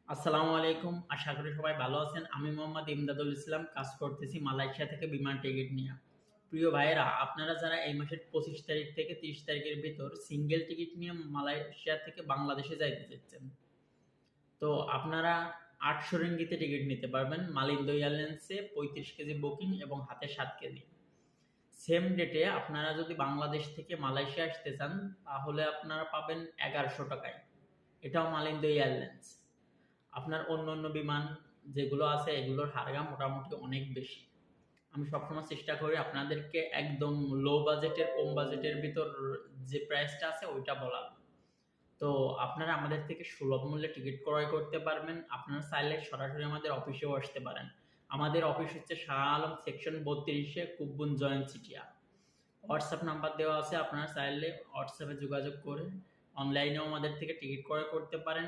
আসসালামু আলাইকুম। আশা করি সবাই ভালো আছেন। আমি মোহাম্মদ ইমদাদুল ইসলাম কাজ করতেছি মালয়েশিয়া থেকে বিমান টিকিট নিয়ে। প্রিয় ভাইয়েরা, আপনারা যারা এই মাসের ২৫ তারিখ থেকে ৩০ তারিখের ভিতর সিঙ্গেল টিকিট নিয়ে মালয়েশিয়া থেকে বাংলাদেশে যাইতে চাচ্ছেন, তো আপনারা ৮০০ রিঙ্গিতে টিকিট নিতে পারবেন মালিন্দো এয়ারলাইন্সে ৩৫ কেজি বুকিং এবং হাতে ৭ কেজি। সেম ডেটে আপনারা যদি বাংলাদেশ থেকে মালয়েশিয়া আসতে চান তাহলে আপনারা পাবেন ১১০০ টাকায়। এটাও মালিন্দো এয়ারলাইন্স। আপনার অন্য বিমান যেগুলো আছে এগুলোর হারগা মোটামুটি অনেক বেশি। আমি সবসময় চেষ্টা করি আপনাদেরকে একদম লো বাজেটের কম বাজেটের ভিতর যে প্রাইসটা আছে ওইটা বলার। তো আপনারা আমাদের থেকে সুলভ মূল্যে টিকিট ক্রয় করতে পারবেন। আপনারা চাইলে সরাসরি আমাদের অফিসেও আসতে পারেন। আমাদের অফিস হচ্ছে শাহ আলম সেকশন ৩২-এ কুব্বুন জয়েন্ট চিটিয়া। হোয়াটসঅ্যাপ নাম্বার দেওয়া আছে, আপনারা চাইলে হোয়াটসঅ্যাপে যোগাযোগ করে অনলাইনেও আমাদের থেকে টিকিট ক্রয় করতে পারেন।